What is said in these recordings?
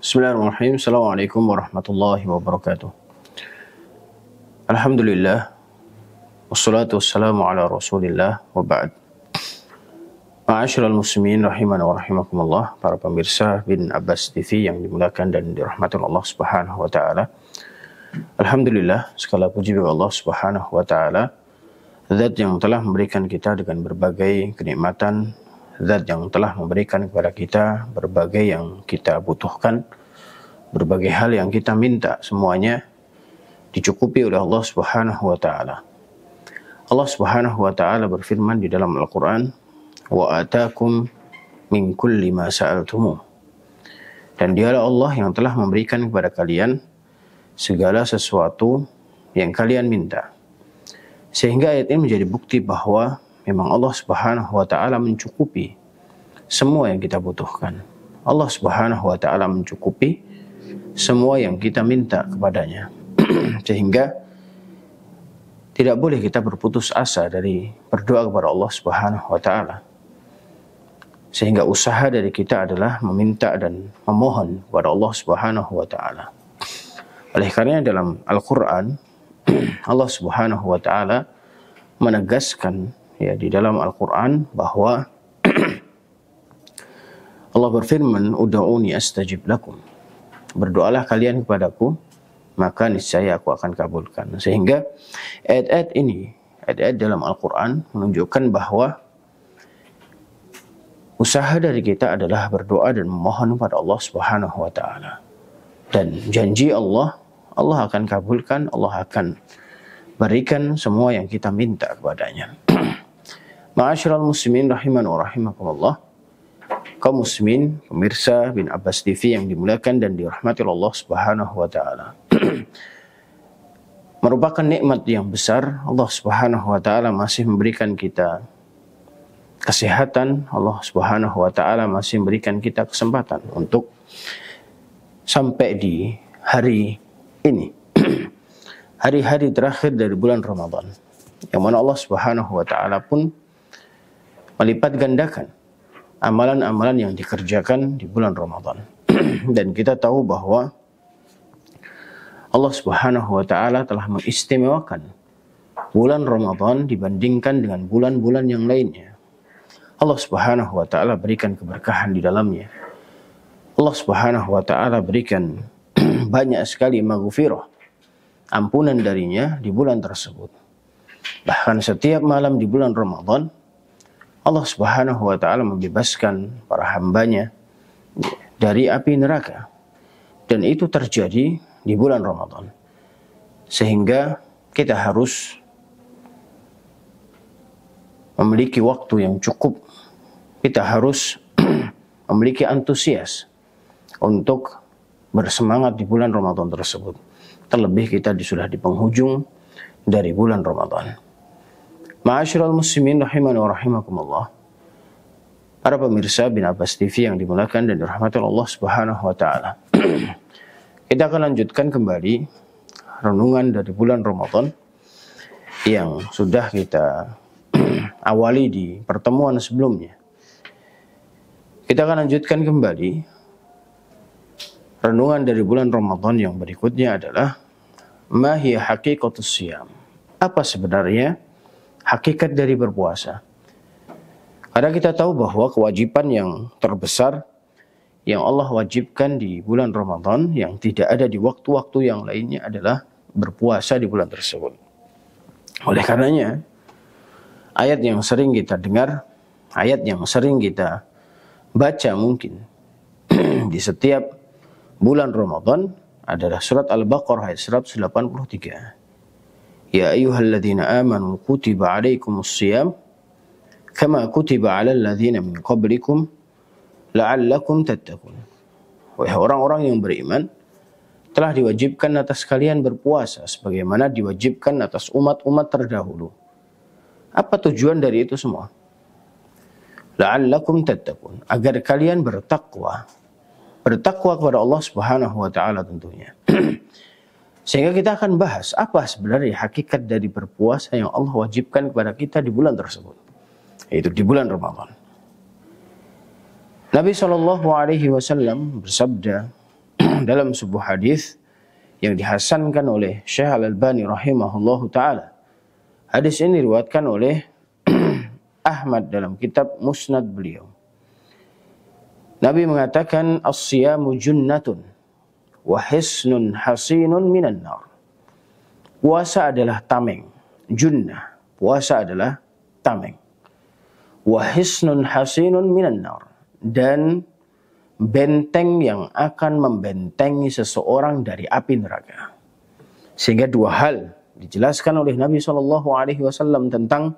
Bismillahirrahmanirrahim. Assalamualaikum warahmatullahi wabarakatuh. Alhamdulillah. Wassalatu wassalamu ala rasulillah wa ba'd. Ma'asyiral muslimin rahiman wa rahimakumullah. Para pemirsa Bin Abbas TV yang dimuliakan dan dirahmati Allah subhanahu wa ta'ala. Alhamdulillah, segala puji bagi Allah subhanahu wa ta'ala, Zat yang telah memberikan kita dengan berbagai kenikmatan, Zat yang telah memberikan kepada kita berbagai yang kita butuhkan, berbagai hal yang kita minta, semuanya dicukupi oleh Allah subhanahu wa ta'ala. Allah subhanahu wa ta'ala berfirman di dalam Al-Quran, wa atakum min kulli ma sa'altumuh. Dan dialah Allah yang telah memberikan kepada kalian segala sesuatu yang kalian minta. Sehingga ayat ini menjadi bukti bahwa memang Allah subhanahu wa ta'ala mencukupi semua yang kita butuhkan. Allah subhanahu wa ta'ala mencukupi semua yang kita minta kepadanya. Sehingga tidak boleh kita berputus asa dari berdoa kepada Allah subhanahu wa ta'ala. Sehingga usaha dari kita adalah meminta dan memohon kepada Allah subhanahu wa ta'ala. Oleh karena dalam Al-Quran, Allah subhanahu wa ta'ala menegaskan ya di dalam Al-Quran bahwa Allah berfirman, ud'uni astajib lakum. Berdoalah kalian kepadaku, maka niscaya aku akan kabulkan. Sehingga ayat-ayat ini, ayat-ayat dalam Al-Quran menunjukkan bahwa usaha dari kita adalah berdoa dan memohon kepada Allah subhanahu wa ta'ala. Dan janji Allah akan kabulkan, Allah akan berikan semua yang kita minta kepadanya. Ma'asyiral muslimin rahiman wa rahimakumullah. Kaum muslimin, pemirsa Bin Abbas TV yang dimuliakan dan dirahmati Allah subhanahu wa ta'ala. Merupakan nikmat yang besar. Allah subhanahu wa ta'ala masih memberikan kita kesehatan. Allah subhanahu wa ta'ala masih memberikan kita kesempatan untuk sampai di hari ini, hari-hari terakhir dari bulan Ramadan, yang mana Allah subhanahu wa ta'ala pun melipat gandakan amalan-amalan yang dikerjakan di bulan Ramadan. Dan kita tahu bahwa Allah subhanahu wa ta'ala telah mengistimewakan bulan Ramadan dibandingkan dengan bulan-bulan yang lainnya. Allah subhanahu wa ta'ala berikan keberkahan di dalamnya. Allah subhanahu wa ta'ala berikan banyak sekali maghfirah, ampunan darinya di bulan tersebut. Bahkan setiap malam di bulan Ramadan, Allah subhanahu wa ta'ala membebaskan para hambanya dari api neraka. Dan itu terjadi di bulan Ramadan. Sehingga kita harus memiliki waktu yang cukup. Kita harus memiliki antusias untuk bersemangat di bulan Ramadan tersebut. Terlebih kita sudah di penghujung dari bulan Ramadan. Ma'asyiral muslimin rahiman wa rahimakumullah. Para pemirsa Bin Abbas TV yang dimuliakan dan dirahmati Allah subhanahu wa ta'ala. Kita akan lanjutkan kembali renungan dari bulan Ramadan yang sudah kita awali di pertemuan sebelumnya. Kita akan lanjutkan kembali renungan dari bulan Ramadan yang berikutnya adalah ma hiya haqiqatus shiyam. Apa sebenarnya hakikat dari berpuasa? Karena kita tahu bahwa kewajiban yang terbesar yang Allah wajibkan di bulan Ramadan yang tidak ada di waktu-waktu yang lainnya adalah berpuasa di bulan tersebut. Oleh karenanya, ayat yang sering kita dengar, ayat yang sering kita baca mungkin di setiap bulan Ramadan adalah surat Al-Baqarah ayat 183. Ya ayyuhalladzina amanu kutiba alaikumus shiyam kama kutiba alal ladzina min qablikum la'allakum tattaqun. Wahai orang-orang yang beriman, telah diwajibkan atas kalian berpuasa sebagaimana diwajibkan atas umat-umat terdahulu. Apa tujuan dari itu semua? La'allakum tattaqun, agar kalian bertakwa. Bertakwa kepada Allah subhanahu wa ta'ala tentunya. Sehingga kita akan bahas apa sebenarnya hakikat dari berpuasa yang Allah wajibkan kepada kita di bulan tersebut, yaitu di bulan Ramadan. Nabi SAW bersabda dalam sebuah hadis yang dihasankan oleh Syekh Al-Albani rahimahullahu taala. Hadis ini diriwayatkan oleh Ahmad dalam kitab Musnad beliau. Nabi mengatakan, as-siyamu junnatun wa hisnun hasinun minan nar. Puasa adalah tameng, junnah. Puasa adalah tameng. Wa hisnun hasinun minan nar. Dan benteng yang akan membentengi seseorang dari api neraka. Sehingga dua hal dijelaskan oleh Nabi SAW tentang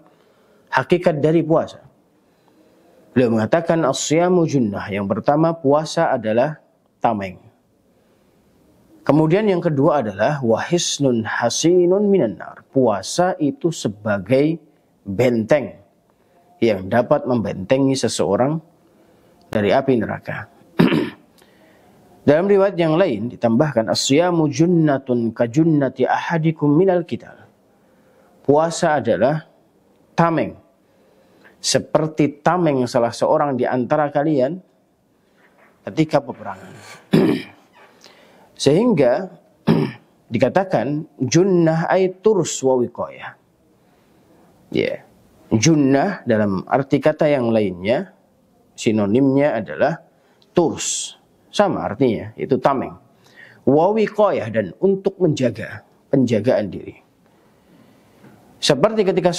hakikat dari puasa. Beliau mengatakan as-siyamu junnah. Yang pertama, puasa adalah tameng. Kemudian yang kedua adalah wahisnun hasinun minan nar. Puasa itu sebagai benteng yang dapat membentengi seseorang dari api neraka. Dalam riwayat yang lain ditambahkan as-siyamu junnatun ka junnati ahadikum minal qital. Puasa adalah tameng, seperti tameng salah seorang di antara kalian ketika peperangan. Sehingga dikatakan junnah ay turs wa wiqayah. Ya, junnah dalam arti kata yang lainnya sinonimnya adalah turs. Sama artinya, itu tameng. Wa wiqayah, dan untuk menjaga, penjagaan diri. Seperti ketika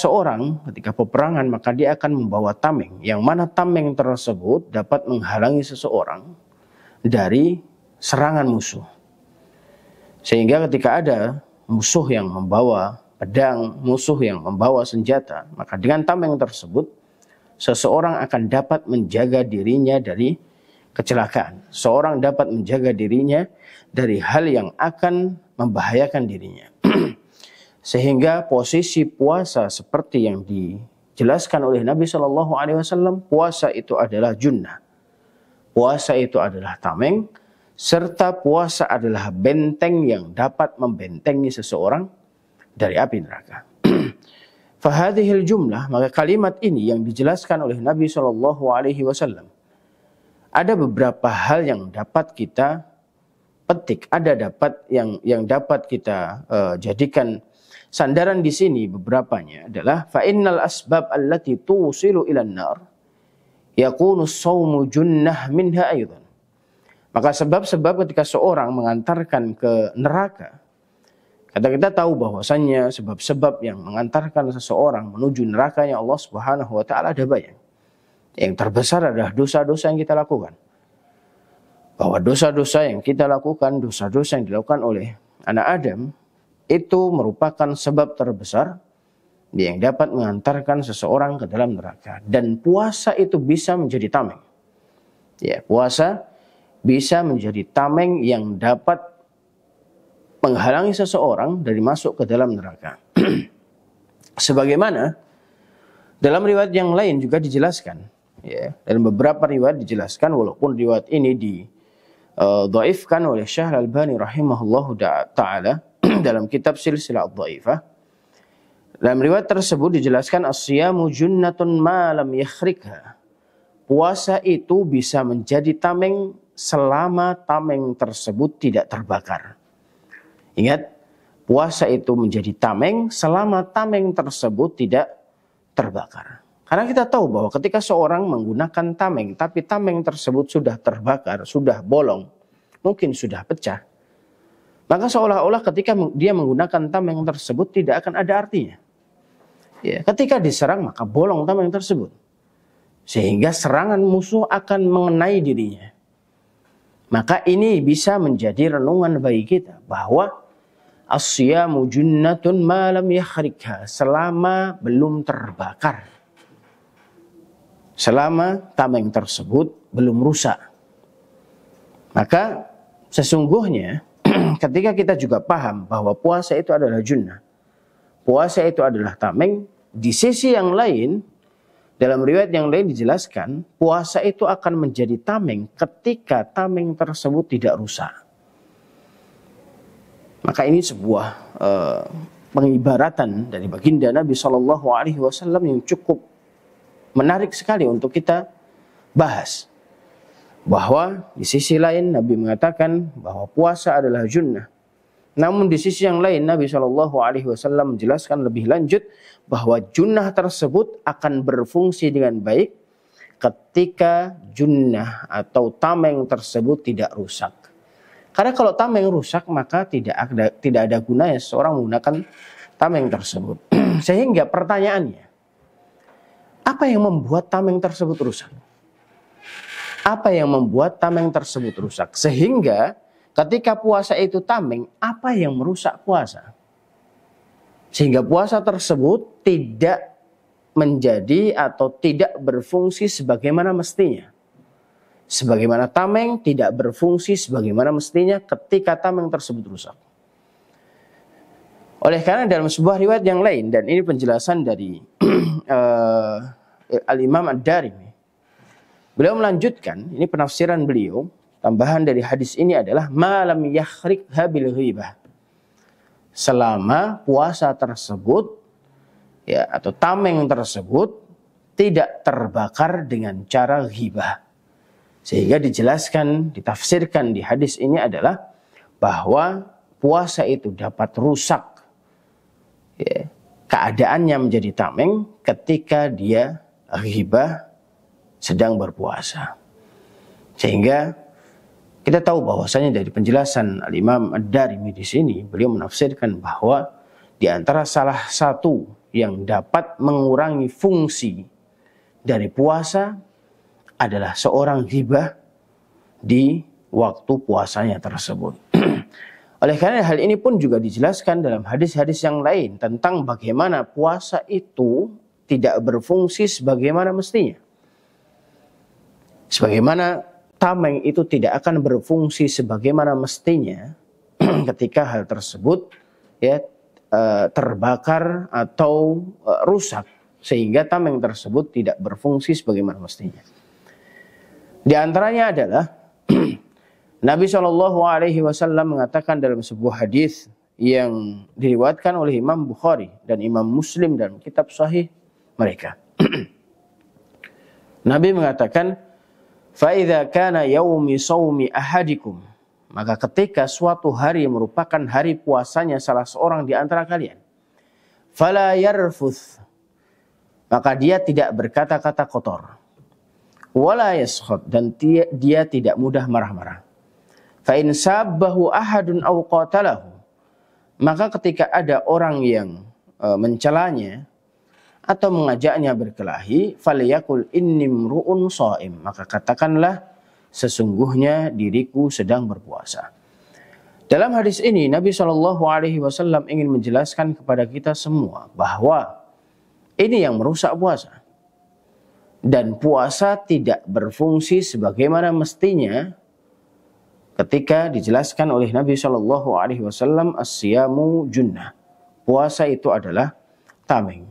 peperangan, maka dia akan membawa tameng. Yang mana tameng tersebut dapat menghalangi seseorang dari serangan musuh. Sehingga ketika ada musuh yang membawa pedang, musuh yang membawa senjata, maka dengan tameng tersebut, seseorang akan dapat menjaga dirinya dari kecelakaan. Seorang dapat menjaga dirinya dari hal yang akan membahayakan dirinya. Sehingga posisi puasa seperti yang dijelaskan oleh Nabi SAW, puasa itu adalah junnah. Puasa itu adalah tameng, serta puasa adalah benteng yang dapat membentengi seseorang dari api neraka. Fahadhil jumlah, maka kalimat ini yang dijelaskan oleh Nabi SAW, ada beberapa hal yang dapat kita petik, yang dapat kita jadikan sandaran di sini. Beberapanya adalah fa innal asbab allati tusilu ilan nar yakunu shaumu junnah minha aidan. Maka sebab-sebab ketika seorang mengantarkan ke neraka, kata kita tahu bahwasannya sebab-sebab yang mengantarkan seseorang menuju nerakanya Allah Subhanahu wa taala ada banyak. Yang terbesar adalah dosa-dosa yang kita lakukan. Bahwa dosa-dosa yang kita lakukan, dosa-dosa yang dilakukan oleh anak Adam, itu merupakan sebab terbesar yang dapat mengantarkan seseorang ke dalam neraka. Dan puasa itu bisa menjadi tameng. Ya, puasa bisa menjadi tameng yang dapat menghalangi seseorang dari masuk ke dalam neraka. Sebagaimana dalam riwayat yang lain juga dijelaskan. Ya, dalam beberapa riwayat dijelaskan, walaupun riwayat ini dhaifkan oleh Syekh Al-Albani rahimahullahu taala dalam kitab Silsilah Dhaifah. Dalam riwayat tersebut dijelaskan as-siyamu junnatun ma lam yakhrikha. Puasa itu bisa menjadi tameng selama tameng tersebut tidak terbakar. Ingat, puasa itu menjadi tameng selama tameng tersebut tidak terbakar. Karena kita tahu bahwa ketika seorang menggunakan tameng, tapi tameng tersebut sudah terbakar, sudah bolong, mungkin sudah pecah, maka seolah-olah ketika dia menggunakan tameng tersebut tidak akan ada artinya. Ya, ketika diserang maka bolong tameng tersebut. Sehingga serangan musuh akan mengenai dirinya. Maka ini bisa menjadi renungan bagi kita bahwa as-siyamu junnatun ma lam yakhrikha, selama belum terbakar. Selama tameng tersebut belum rusak. Maka sesungguhnya ketika kita juga paham bahwa puasa itu adalah junnah, puasa itu adalah tameng, di sisi yang lain, dalam riwayat yang lain dijelaskan, puasa itu akan menjadi tameng ketika tameng tersebut tidak rusak. Maka ini sebuah pengibaratan dari baginda Nabi SAW yang cukup menarik sekali untuk kita bahas. Bahwa di sisi lain Nabi mengatakan bahwa puasa adalah junnah. Namun di sisi yang lain Nabi SAW menjelaskan lebih lanjut bahwa junnah tersebut akan berfungsi dengan baik ketika junnah atau tameng tersebut tidak rusak. Karena kalau tameng rusak maka tidak ada gunanya seorang menggunakan tameng tersebut. Sehingga pertanyaannya, apa yang membuat tameng tersebut rusak? Apa yang membuat tameng tersebut rusak? Sehingga ketika puasa itu tameng, apa yang merusak puasa? Sehingga puasa tersebut tidak menjadi atau tidak berfungsi sebagaimana mestinya. Sebagaimana tameng tidak berfungsi sebagaimana mestinya ketika tameng tersebut rusak. Oleh karena dalam sebuah riwayat yang lain, dan ini penjelasan dari Al-Imam Ad-Darimi, beliau melanjutkan, ini penafsiran beliau, tambahan dari hadis ini adalah malam yakhrikha bil ghibah. Selama puasa tersebut ya atau tameng tersebut tidak terbakar dengan cara ghibah. Sehingga dijelaskan, ditafsirkan di hadis ini adalah bahwa puasa itu dapat rusak ya, keadaannya menjadi tameng ketika dia ghibah sedang berpuasa. Sehingga kita tahu bahwasanya dari penjelasan Al-Imam Ad-Darimi di sini, beliau menafsirkan bahwa di antara salah satu yang dapat mengurangi fungsi dari puasa adalah seorang ghibah di waktu puasanya tersebut. Oleh karena hal ini pun juga dijelaskan dalam hadis-hadis yang lain tentang bagaimana puasa itu tidak berfungsi sebagaimana mestinya. Sebagaimana tameng itu tidak akan berfungsi sebagaimana mestinya ketika hal tersebut ya terbakar atau rusak, sehingga tameng tersebut tidak berfungsi sebagaimana mestinya. Di antaranya adalah Nabi SAW mengatakan dalam sebuah hadis yang diriwayatkan oleh Imam Bukhari dan Imam Muslim dalam kitab sahih mereka. Nabi mengatakan, "Fa'idha kana yaumi sawmi ahadikum," maka ketika suatu hari merupakan hari puasanya salah seorang di antara kalian, "fala yarfuth," maka dia tidak berkata-kata kotor, "wala yaskhut," dan dia tidak mudah marah-marah. "Fa in sabbahu ahadun aw qatalahu," maka ketika ada orang yang mencelanya atau mengajaknya berkelahi, "falyaqul inni mru'un shaim," maka katakanlah sesungguhnya diriku sedang berpuasa. Dalam hadis ini Nabi SAW ingin menjelaskan kepada kita semua bahwa ini yang merusak puasa. Dan puasa tidak berfungsi sebagaimana mestinya ketika dijelaskan oleh Nabi SAW, as-siyamu junnah. Puasa itu adalah tameng.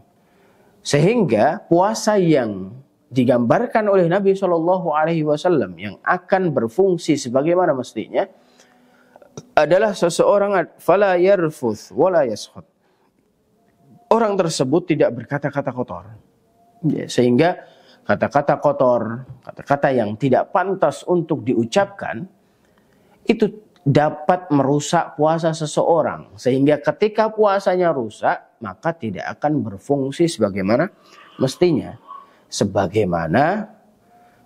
Sehingga puasa yang digambarkan oleh Nabi SAW yang akan berfungsi sebagaimana mestinya adalah seseorang fala yarfuth wala yaskhut. Orang tersebut tidak berkata-kata kotor. Ya, sehingga kata-kata kotor, kata-kata yang tidak pantas untuk diucapkan itu dapat merusak puasa seseorang. Sehingga ketika puasanya rusak, maka tidak akan berfungsi sebagaimana mestinya. Sebagaimana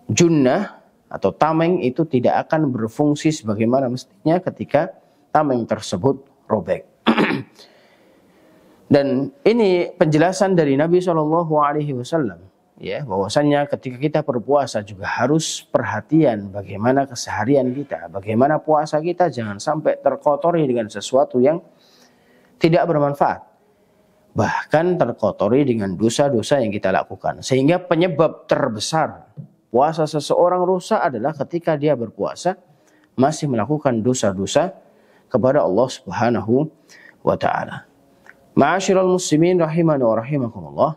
junnah atau tameng itu tidak akan berfungsi sebagaimana mestinya ketika tameng tersebut robek. Dan ini penjelasan dari Nabi SAW, ya, bahwasannya ketika kita berpuasa juga harus perhatian bagaimana keseharian kita, bagaimana puasa kita jangan sampai terkotori dengan sesuatu yang tidak bermanfaat. Bahkan terkotori dengan dosa-dosa yang kita lakukan. Sehingga penyebab terbesar puasa seseorang rusak adalah ketika dia berpuasa masih melakukan dosa-dosa kepada Allah Subhanahu wa ta'ala. Ma'asyiral muslimin rahimani wa rahimakumullah.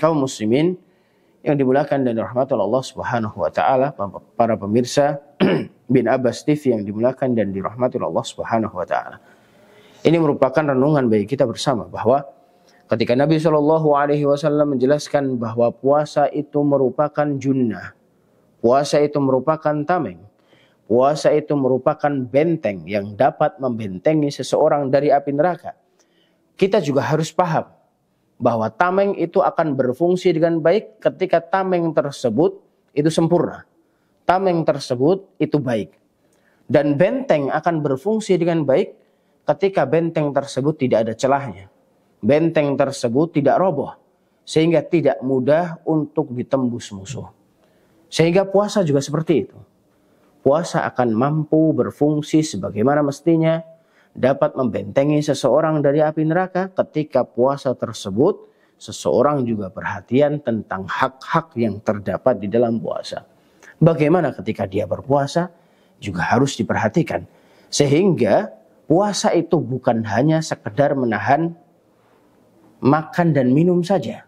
Kaum muslimin yang dimuliakan dan dirahmati Allah Subhanahu wa ta'ala, para pemirsa bin Abbas TV yang dimuliakan dan dirahmati Allah Subhanahu wa ta'ala. Ini merupakan renungan bagi kita bersama bahwa ketika Nabi SAW menjelaskan bahwa puasa itu merupakan junnah, Puasa itu merupakan tameng. Puasa itu merupakan benteng yang dapat membentengi seseorang dari api neraka. Kita juga harus paham bahwa tameng itu akan berfungsi dengan baik ketika tameng tersebut itu sempurna. Tameng tersebut itu baik. Dan benteng akan berfungsi dengan baik ketika benteng tersebut tidak ada celahnya. Benteng tersebut tidak roboh, sehingga tidak mudah untuk ditembus musuh. Sehingga puasa juga seperti itu. Puasa akan mampu berfungsi sebagaimana mestinya, dapat membentengi seseorang dari api neraka. Ketika puasa tersebut, seseorang juga perhatian tentang hak-hak yang terdapat di dalam puasa. Bagaimana ketika dia berpuasa juga harus diperhatikan. Sehingga puasa itu bukan hanya sekedar menahan makan dan minum saja.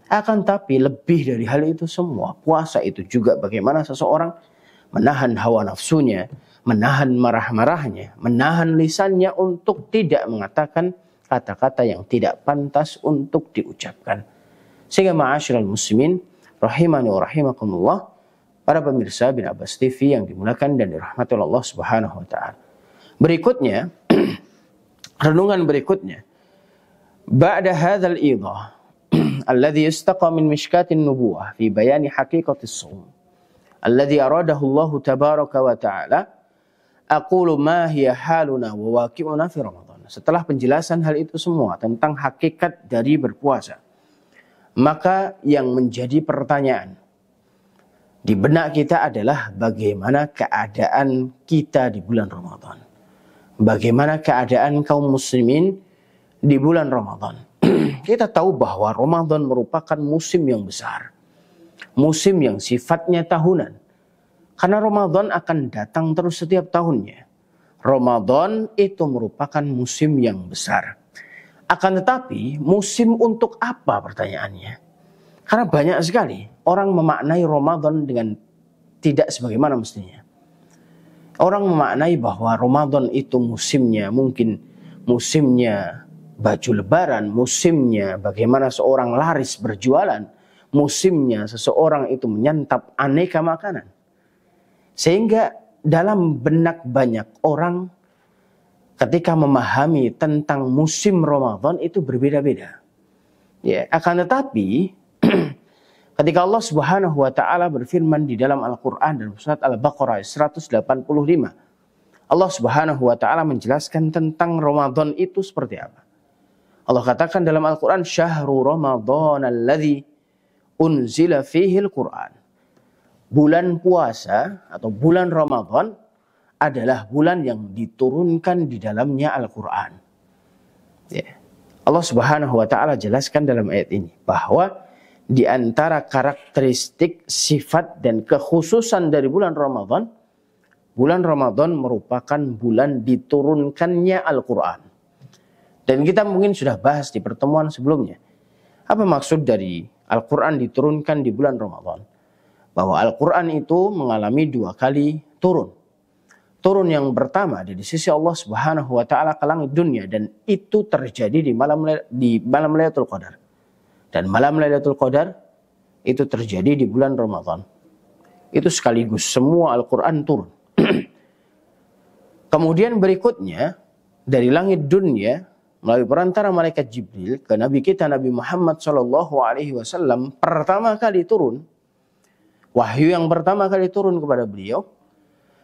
Akan tapi lebih dari hal itu semua, puasa itu juga bagaimana seseorang menahan hawa nafsunya, menahan marah-marahnya, menahan lisannya untuk tidak mengatakan kata-kata yang tidak pantas untuk diucapkan. Sehingga ma'asyiral muslimin rahimani wa rahimakumullah, para pemirsa bin Abbas TV yang dimuliakan dan dirahmati Allah Subhanahu wa taala. Berikutnya, renungan berikutnya. Ba'da hadzal idah alladhi yastaqa min mishkatin nubuwah fi bayani haqiqatis shaum alladhi aradahu Allah tabaraka wa ta'ala, aqulu ma hiya haluna wa waqi'una fi Ramadan. Setelah penjelasan hal itu semua tentang hakikat dari berpuasa, maka yang menjadi pertanyaan di benak kita adalah bagaimana keadaan kita di bulan Ramadan. Bagaimana keadaan kaum muslimin di bulan Ramadan. Kita tahu bahwa Ramadan merupakan musim yang besar. Musim yang sifatnya tahunan. Karena Ramadan akan datang terus setiap tahunnya. Ramadan itu merupakan musim yang besar. Akan tetapi musim untuk apa pertanyaannya? Karena banyak sekali orang memaknai Ramadan dengan tidak sebagaimana mestinya. Orang memaknai bahwa Ramadan itu musimnya mungkin musimnya baju lebaran, musimnya bagaimana seorang laris berjualan, musimnya seseorang itu menyantap aneka makanan. Sehingga dalam benak banyak orang ketika memahami tentang musim Ramadan itu berbeda-beda. Ya, akan tetapi ketika Allah Subhanahu wa taala berfirman di dalam Al-Qur'an dan surat Al-Baqarah 185, Allah Subhanahu wa taala menjelaskan tentang Ramadan itu seperti apa. Allah katakan dalam Al-Qur'an, "Syahrul Ramadan alladzi unzila fihi al-Qur'an." Bulan puasa atau bulan Ramadan adalah bulan yang diturunkan di dalamnya Al-Qur'an. Ya. Allah Subhanahu wa taala jelaskan dalam ayat ini bahwa di antara karakteristik, sifat dan kekhususan dari bulan Ramadan merupakan bulan diturunkannya Al-Qur'an. Dan kita mungkin sudah bahas di pertemuan sebelumnya. Apa maksud dari Al-Qur'an diturunkan di bulan Ramadan? Bahwa Al-Quran itu mengalami 2 kali turun. Turun yang pertama dari sisi Allah Subhanahu wa taala ke langit dunia, dan itu terjadi di malam Lailatul Qadar. Dan malam Lailatul Qadar itu terjadi di bulan Ramadan. Itu sekaligus semua Al-Quran turun. Kemudian berikutnya dari langit dunia melalui perantara malaikat Jibril ke Nabi kita Nabi Muhammad SAW pertama kali turun. Wahyu yang pertama kali turun kepada beliau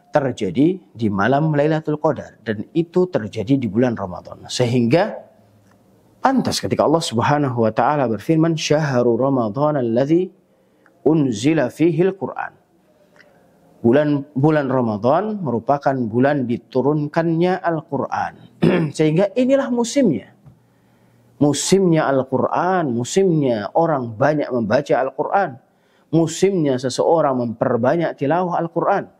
terjadi di malam Lailatul Qadar, dan itu terjadi di bulan Ramadan. Sehingga pantas ketika Allah Subhanahu wa taala berfirman, "Syahrul Ramadan alladzi unzila fihi al-Qur'an." Bulan Ramadan merupakan bulan diturunkannya Al-Qur'an. Sehingga inilah musimnya. Musimnya Al-Qur'an, musimnya orang banyak membaca Al-Qur'an. Musimnya seseorang memperbanyak tilawah Al-Quran.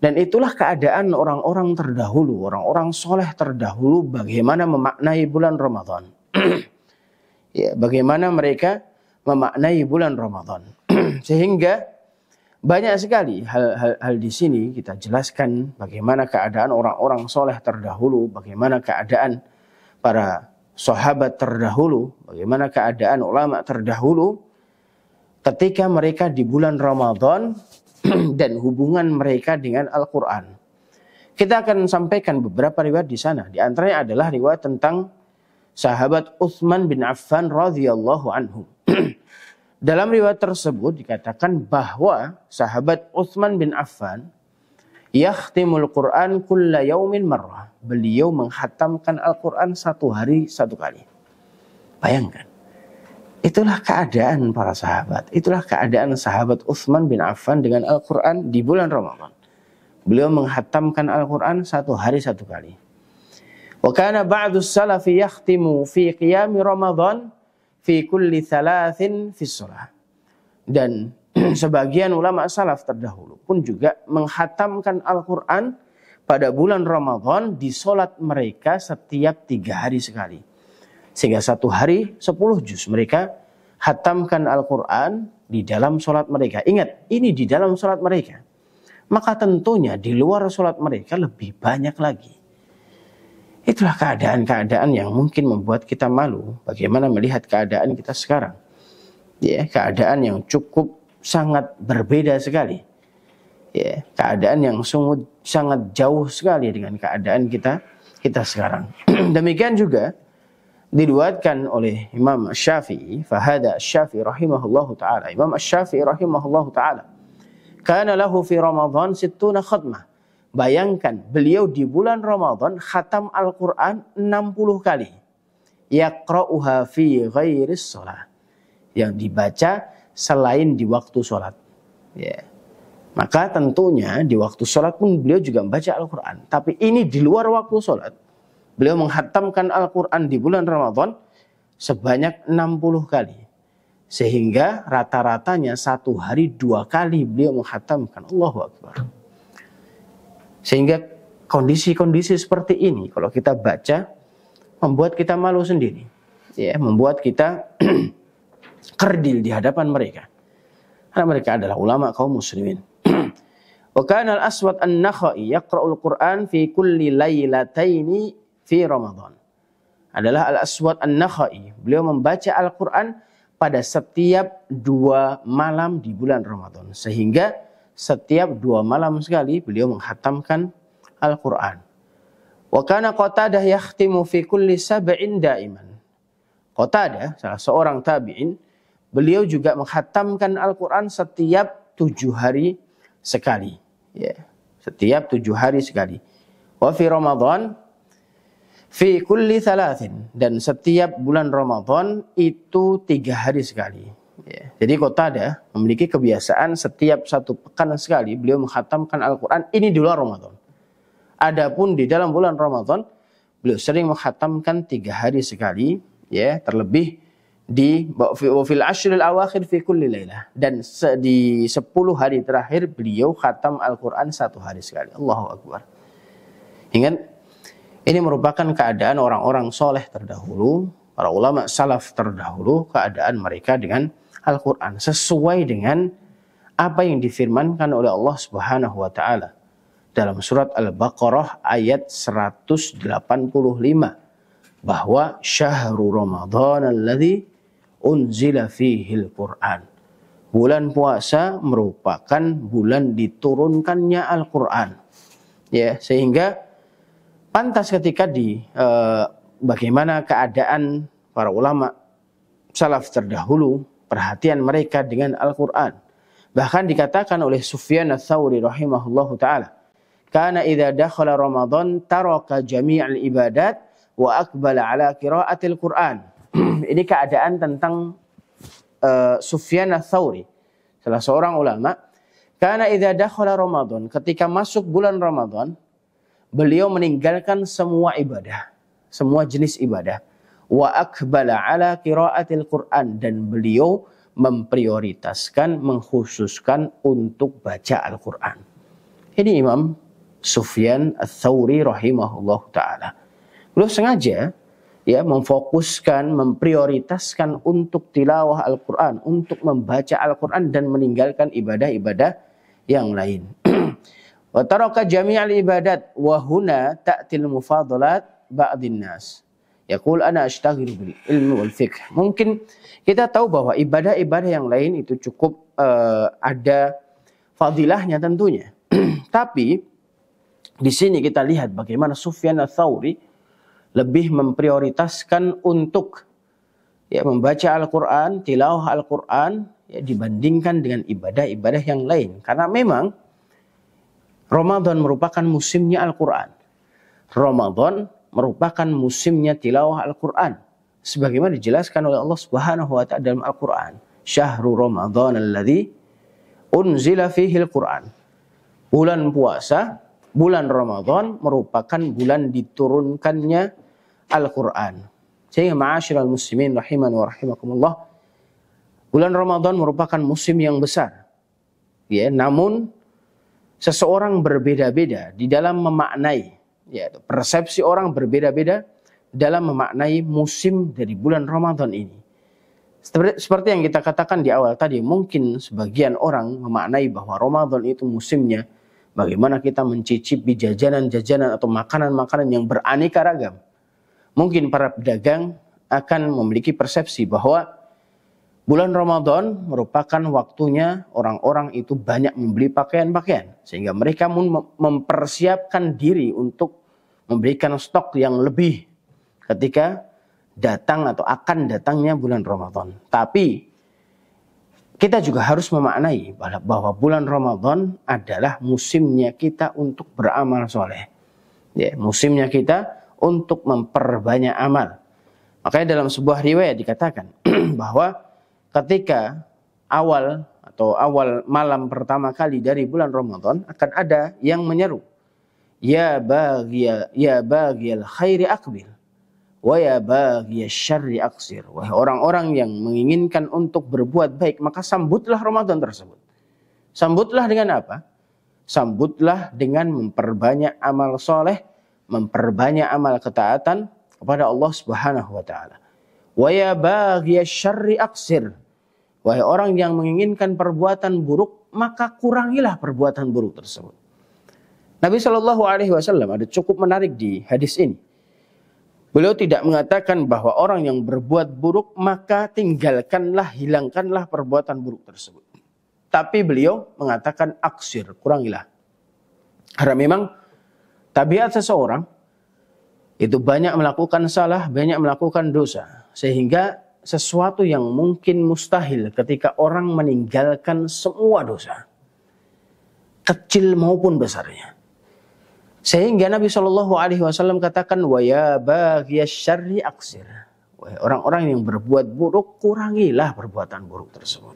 Dan itulah keadaan orang-orang terdahulu, orang-orang soleh terdahulu, bagaimana memaknai bulan Ramadan. Ya, bagaimana mereka memaknai bulan Ramadan. Sehingga banyak sekali hal di sini kita jelaskan bagaimana keadaan orang-orang soleh terdahulu, bagaimana keadaan para sahabat terdahulu, bagaimana keadaan ulama terdahulu, ketika mereka di bulan Ramadan dan hubungan mereka dengan Al-Quran. Kita akan sampaikan beberapa riwayat di sana. Di antaranya adalah riwayat tentang sahabat Utsman bin Affan radhiyallahu anhu. Dalam riwayat tersebut dikatakan bahwa sahabat Utsman bin Affan yakhtimul Quran kulla yaumin marrah. Beliau menghatamkan Al-Quran satu hari satu kali. Bayangkan. Itulah keadaan para sahabat. Itulah keadaan sahabat Utsman bin Affan dengan Al-Quran di bulan Ramadan. Beliau menghatamkan Al-Quran satu hari satu kali. Wa kana ba'du salafi yakhtimu fi qiyami Ramadan fi kulli thalathin fi shalah. Dan sebagian ulama salaf terdahulu pun juga menghatamkan Al-Quran pada bulan Ramadan di solat mereka setiap 3 hari sekali. Sehingga satu hari 10 juz mereka hatamkan Al-Quran di dalam solat mereka. Ingat, ini di dalam solat mereka. Maka tentunya di luar solat mereka lebih banyak lagi. Itulah keadaan-keadaan yang mungkin membuat kita malu. Bagaimana melihat keadaan kita sekarang. Ya, keadaan yang cukup sangat berbeda sekali. Ya, keadaan yang sangat jauh sekali dengan keadaan kita sekarang. Demikian juga diriwayatkan oleh Imam Asy-Syafi'i, fahada Asy-Syafi'i rahimahullahu taala. Imam Asy-Syafi'i rahimahullahu taala, kana lahu fi Ramadan 60 khatmah. Bayangkan, beliau di bulan Ramadan khatam Al-Qur'an 60 kali. Yaqra'uha fi ghairis shalah. Yang dibaca selain di waktu sholat. Ya. Maka tentunya di waktu sholat pun beliau juga membaca Al-Quran. Tapi ini di luar waktu sholat. Beliau menghatamkan Al-Quran di bulan Ramadan sebanyak 60 kali. Sehingga rata-ratanya satu hari 2 kali beliau menghatamkan. Allahu Akbar. Sehingga kondisi-kondisi seperti ini kalau kita baca membuat kita malu sendiri. Ya, membuat kita kerdil di hadapan mereka. Karena mereka adalah ulama kaum muslimin. Wa kana al-Aswad an-Nakhai yaqra'ul Qur'an fi kulli lailataini fi Ramadan. Adalah Al-Aswad an-Nakhai. Beliau membaca Al-Quran pada setiap 2 malam di bulan Ramadan. Sehingga setiap 2 malam sekali beliau menghatamkan Al-Quran. Wa kana Qatadah yakhtimu fi kulli sab'in daiman. Qatadah, salah seorang tabi'in, beliau juga menghatamkan Al-Quran setiap 7 hari sekali. Ya, setiap 7 hari sekali. Wa fi Ramadan fi kulli thalathin. Dan setiap bulan Ramadan itu 3 hari sekali. Ya. Jadi Qatadah memiliki kebiasaan setiap 1 pekan sekali beliau menghatamkan Al-Quran. Ini di luar Ramadan. Adapun di dalam bulan Ramadan beliau sering menghatamkan 3 hari sekali. Ya, terlebih di fil ashril awakhir fi kulli lailah, dan di 10 hari terakhir beliau khatam Al-Quran 1 hari sekali. Allahu Akbar. Ingat, ini merupakan keadaan orang-orang soleh terdahulu, para ulama salaf terdahulu, keadaan mereka dengan Al-Quran sesuai dengan apa yang difirmankan oleh Allah Subhanahu wa taala dalam surat Al-Baqarah ayat 185, bahwa syahrul Ramadan alladzi unzila fihil Qur'an. Bulan puasa merupakan bulan diturunkannya Al-Quran. Ya, sehingga pantas ketika bagaimana keadaan para ulama salaf terdahulu, perhatian mereka dengan Al-Quran. Bahkan dikatakan oleh Sufyan ats-Tsauri rahimahullahu taala, kana idza dakhala Ramadan taraka jami'al ibadat wa aqbala ala qiraatil Qur'an. Ini keadaan tentang Sufyan ats-Tsauri, salah seorang ulama. Karena idza dakhala Ramadan, ketika masuk bulan Ramadan, beliau meninggalkan semua ibadah, semua jenis ibadah. Wa aqbala ala qiraatil Qur'an, dan beliau memprioritaskan, mengkhususkan untuk baca Al-Quran. Ini Imam Sufyan ats-Tsauri rahimahullahu taala. Beliau sengaja ya memfokuskan, memprioritaskan untuk tilawah Al-Quran, untuk membaca Al-Quran dan meninggalkan ibadah-ibadah yang lain. Wa taraka jami'al ibadat wa huna ta'til mufadalat ba'dhin nas. Yaqul ana ashtaghilu bil ilmi wal fiqh. Mungkin kita tahu bahwa ibadah-ibadah yang lain itu cukup ada fadilahnya tentunya. Tapi di sini kita lihat bagaimana Sufyan Ats-Tsauri lebih memprioritaskan untuk membaca Al-Quran, tilawah Al-Quran dibandingkan dengan ibadah-ibadah yang lain. Karena memang Ramadan merupakan musimnya Al-Quran. Ramadan merupakan musimnya tilawah Al-Quran. Sebagaimana dijelaskan oleh Allah Subhanahu wa Ta'ala dalam Al-Quran. Syahrul Ramadan alladzi unzila fihi Al-Quran. Bulan puasa, bulan Ramadan merupakan bulan diturunkannya Al-Quran. Sehingga ma'asyiral muslimin rahimani wa rahimakumullah, bulan Ramadan merupakan musim yang besar. Namun seseorang berbeda-beda di dalam memaknai, persepsi orang berbeda-beda dalam memaknai musim dari bulan Ramadan ini. Seperti yang kita katakan di awal tadi, mungkin sebagian orang memaknai bahwa Ramadan itu musimnya bagaimana kita mencicipi jajanan-jajanan atau makanan-makanan yang beraneka ragam. Mungkin para pedagang akan memiliki persepsi bahwa bulan Ramadan merupakan waktunya orang-orang itu banyak membeli pakaian-pakaian. Sehingga mereka mempersiapkan diri untuk memberikan stok yang lebih ketika datang atau akan datangnya bulan Ramadan. Tapi kita juga harus memaknai bahwa bulan Ramadan adalah musimnya kita untuk beramal soleh. Musimnya kita untuk memperbanyak amal. Makanya dalam sebuah riwayat dikatakan bahwa ketika awal malam pertama kali dari bulan Ramadan akan ada yang menyeru, ya baghiyal khairi aqbil wa ya baghiyasy syarri aqsir. Wahai orang-orang yang menginginkan untuk berbuat baik, maka sambutlah Ramadan tersebut. Sambutlah dengan apa? Sambutlah dengan memperbanyak amal soleh, memperbanyak amal ketaatan kepada Allah Subhanahu wa Ta'ala. Wa ya baghiyasy syarri aqsir. Wahai orang yang menginginkan perbuatan buruk, maka kurangilah perbuatan buruk tersebut. Nabi Shallallahu Alaihi Wasallam ada cukup menarik di hadis ini. Beliau tidak mengatakan bahwa orang yang berbuat buruk maka tinggalkanlah, hilangkanlah perbuatan buruk tersebut. Tapi beliau mengatakan aksir, kurangilah. Karena memang tabiat seseorang itu banyak melakukan salah, banyak melakukan dosa. Sehingga sesuatu yang mungkin mustahil ketika orang meninggalkan semua dosa, kecil maupun besarnya. Sehingga Nabi SAW katakan, wa ya baghiyasy syarri aqsir. Wahai orang-orang yang berbuat buruk, kurangilah perbuatan buruk tersebut.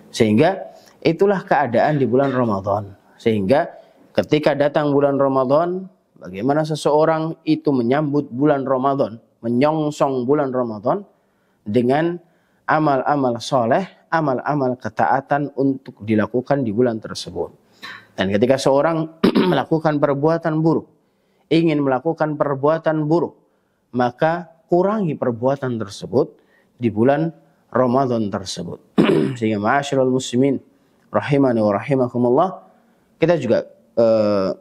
Sehingga itulah keadaan di bulan Ramadan. Sehingga ketika datang bulan Ramadan, bagaimana seseorang itu menyambut bulan Ramadan, menyongsong bulan Ramadan dengan amal-amal soleh, amal-amal ketaatan untuk dilakukan di bulan tersebut. Dan ketika seorang melakukan perbuatan buruk, ingin melakukan perbuatan buruk, maka kurangi perbuatan tersebut di bulan Ramadan tersebut. Sehingga ma'asyiral muslimin rahimani wa rahimakumullah, kita juga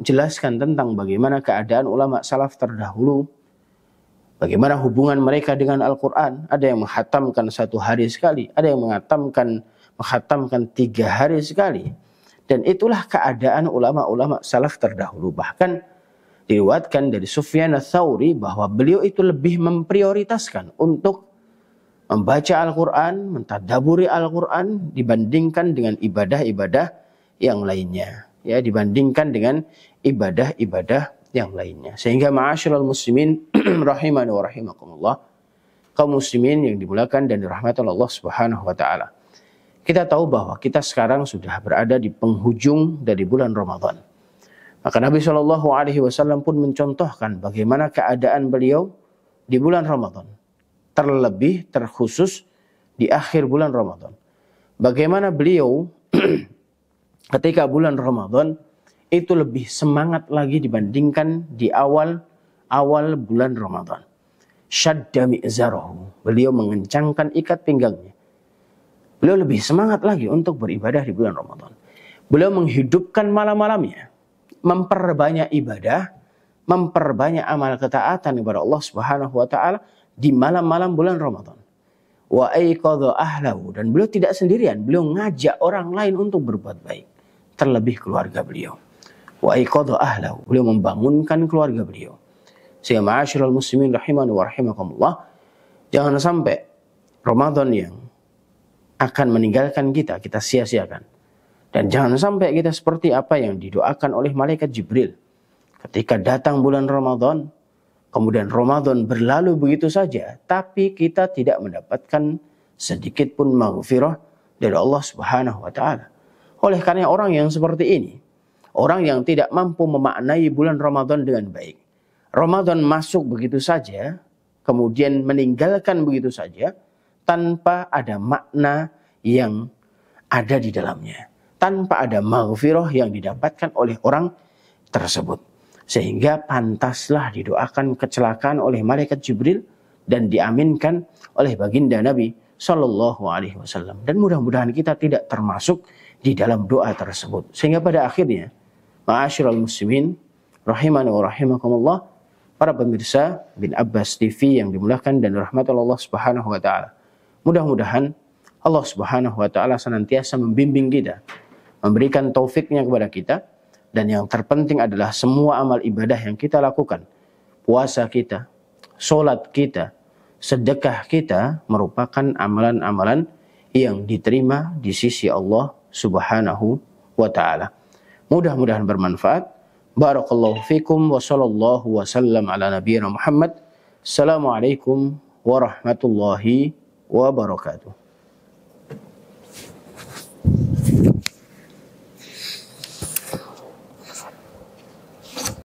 jelaskan tentang bagaimana keadaan ulama salaf terdahulu, bagaimana hubungan mereka dengan Al-Quran. Ada yang menghatamkan 1 hari sekali, ada yang menghatamkan 3 hari sekali. Dan itulah keadaan ulama-ulama salaf terdahulu. Bahkan diriwayatkan dari Sufyan Ats-Tsauri bahwa beliau itu lebih memprioritaskan untuk membaca Al-Quran, mentadaburi Al-Quran dibandingkan dengan ibadah-ibadah yang lainnya. Dibandingkan dengan ibadah-ibadah yang lainnya. Sehingga ma'asyiral muslimin rahimani wa rahimakumullah, kaum muslimin yang dimuliakan dan dirahmati Allah Subhanahu wa Ta'ala. Kita tahu bahwa kita sekarang sudah berada di penghujung dari bulan Ramadan. Maka Nabi SAW pun mencontohkan bagaimana keadaan beliau di bulan Ramadan. Terlebih, terkhusus di akhir bulan Ramadan. Bagaimana beliau ketika bulan Ramadan itu lebih semangat lagi dibandingkan di awal bulan Ramadan. Syadda mi'zarahu. Beliau mengencangkan ikat pinggangnya. Beliau lebih semangat lagi untuk beribadah di bulan Ramadan. Beliau menghidupkan malam-malamnya, memperbanyak ibadah memperbanyak amal ketaatan kepada Allah Subhanahu wa taala di malam-malam bulan Ramadan. Wa aiqadha ahlahu, dan beliau tidak sendirian, beliau ngajak orang lain untuk berbuat baik, terlebih keluarga beliau. Wa aiqadha ahlahu, beliau membangunkan keluarga beliau. Sehingga ma'asyiral muslimin rahimani wa rahimakumullah, jangan sampai Ramadan yang akan meninggalkan kita sia-siakan. Dan jangan sampai kita seperti apa yang didoakan oleh malaikat Jibril. Ketika datang bulan Ramadan, kemudian Ramadan berlalu begitu saja, tapi kita tidak mendapatkan sedikit pun maghfirah dari Allah Subhanahu wa taala. Oleh karena orang yang seperti ini, orang yang tidak mampu memaknai bulan Ramadan dengan baik. Ramadan masuk begitu saja, kemudian meninggalkan begitu saja, tanpa ada makna yang ada di dalamnya. Tanpa ada maghfirah yang didapatkan oleh orang tersebut. Sehingga pantaslah didoakan kecelakaan oleh malaikat Jibril dan diaminkan oleh baginda Nabi Sallallahu Alaihi Wasallam. Dan mudah-mudahan kita tidak termasuk di dalam doa tersebut. Sehingga pada akhirnya, ma'asyiral muslimin rahimani wa rahimakumullah, para pemirsa bin Abbas TV yang dimuliakan dan dirahmati Allah Subhanahu wa taala. Mudah-mudahan Allah Subhanahu wa taala senantiasa membimbing kita, memberikan taufiknya kepada kita, dan yang terpenting adalah semua amal ibadah yang kita lakukan, puasa kita, sholat kita, sedekah kita, merupakan amalan-amalan yang diterima di sisi Allah Subhanahu wa ta'ala. Mudah-mudahan bermanfaat. Barakallahu fikum wa sallallahu wa sallam ala nabiyyina Muhammad. Assalamualaikum warahmatullahi wabarakatuh.